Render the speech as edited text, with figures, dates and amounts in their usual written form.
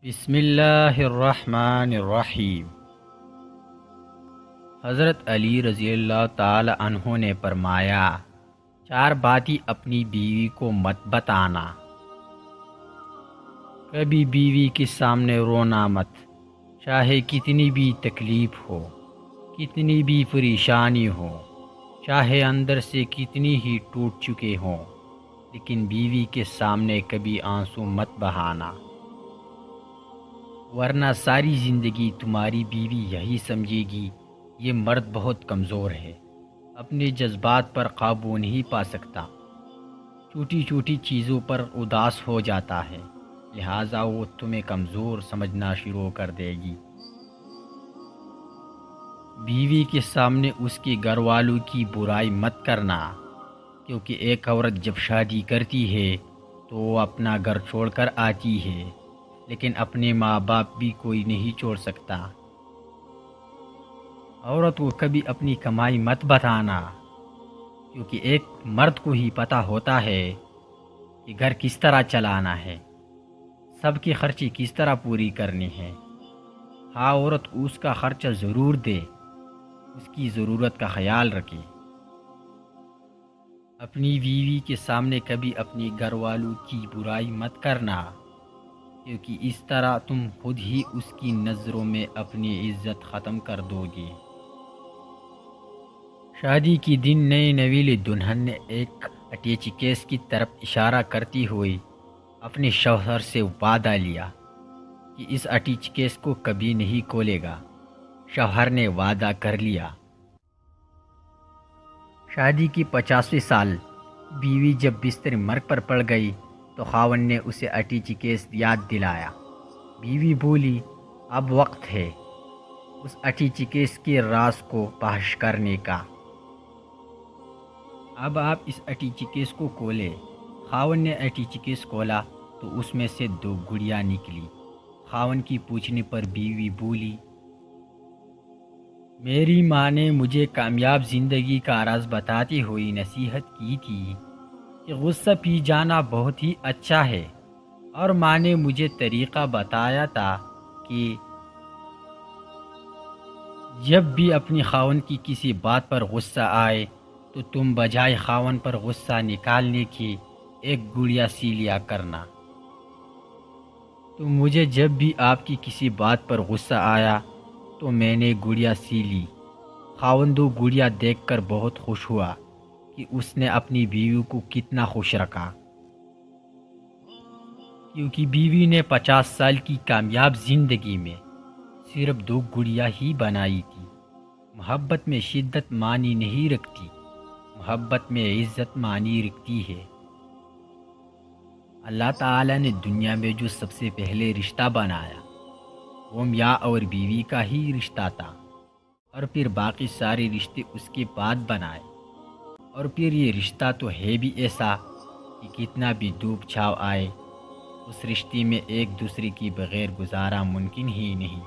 بسم اللہ الرحمن الرحیم۔ حضرت علی رضی اللہ تعالی عنہ نے فرمایا، چار باتیں اپنی بیوی کو مت بتانا۔ کبھی بیوی کے سامنے رونا مت، چاہے کتنی بھی تکلیف ہو، کتنی بھی پریشانی ہو، چاہے اندر سے کتنی ہی ٹوٹ چکے ہوں، لیکن بیوی کے سامنے کبھی آنسو مت بہانا، ورنہ ساری زندگی تمہاری بیوی یہی سمجھے گی یہ مرد بہت کمزور ہے، اپنے جذبات پر قابو نہیں پا سکتا، چھوٹی چھوٹی چیزوں پر اداس ہو جاتا ہے، لہٰذا وہ تمہیں کمزور سمجھنا شروع کر دے گی۔ بیوی کے سامنے اس کے گھر والوں کی برائی مت کرنا، کیونکہ ایک عورت جب شادی کرتی ہے تو وہ اپنا گھر چھوڑ کر آتی ہے، لیکن اپنے ماں باپ بھی کوئی نہیں چھوڑ سکتا۔ عورت کو کبھی اپنی کمائی مت بتانا، کیونکہ ایک مرد کو ہی پتہ ہوتا ہے کہ گھر کس طرح چلانا ہے، سب کی خرچی کس طرح پوری کرنی ہے۔ ہاں، عورت اس کا خرچہ ضرور دے، اس کی ضرورت کا خیال رکھے۔ اپنی بیوی کے سامنے کبھی اپنے گھر والوں کی برائی مت کرنا، کیونکہ اس طرح تم خود ہی اس کی نظروں میں اپنی عزت ختم کر دو گے۔ شادی کے دن نئے نویلی دلہن نے ایک اٹیچی کیس کی طرف اشارہ کرتی ہوئی اپنے شوہر سے وعدہ لیا کہ اس اٹیچی کیس کو کبھی نہیں کھولے گا۔ شوہر نے وعدہ کر لیا۔ شادی کی 50ویں سال بیوی جب بستر مرگ پر پڑ گئی تو خاوند نے اسے اٹیچی کیس یاد دلایا۔ بیوی بولی، اب وقت ہے اس اٹیچی کیس کے راز کو فاش کرنے کا، اب آپ اس اٹیچی کیس کو کھولے۔ خاوند نے اٹیچی کیس کھولا تو اس میں سے 2 گڑیاں نکلی۔ خاوند کی پوچھنے پر بیوی بولی، میری ماں نے مجھے کامیاب زندگی کا راز بتاتی ہوئی نصیحت کی تھی کہ غصہ پی جانا بہت ہی اچھا ہے، اور ماں نے مجھے طریقہ بتایا تھا کہ جب بھی اپنی خاوند کی کسی بات پر غصہ آئے تو تم بجائے خاوند پر غصہ نکالنے کی 1 گڑیا سی لیا کرنا۔ تو مجھے جب بھی آپ کی کسی بات پر غصہ آیا تو میں نے گڑیا سی لی۔ خاوند 2 گڑیا دیکھ کر بہت خوش ہوا کہ اس نے اپنی بیوی کو کتنا خوش رکھا، کیونکہ بیوی نے 50 سال کی کامیاب زندگی میں صرف 2 گڑیا ہی بنائی تھی۔ محبت میں شدت معنی نہیں رکھتی، محبت میں عزت معنی رکھتی ہے۔ اللہ تعالیٰ نے دنیا میں جو سب سے پہلے رشتہ بنایا وہ میاں اور بیوی کا ہی رشتہ تھا، اور پھر باقی سارے رشتے اس کے بعد بنائے، اور پھر یہ رشتہ تو ہے بھی ایسا کہ کتنا بھی دھوپ چھاؤ آئے اس رشتے میں ایک دوسرے کی بغیر گزارا ممکن ہی نہیں۔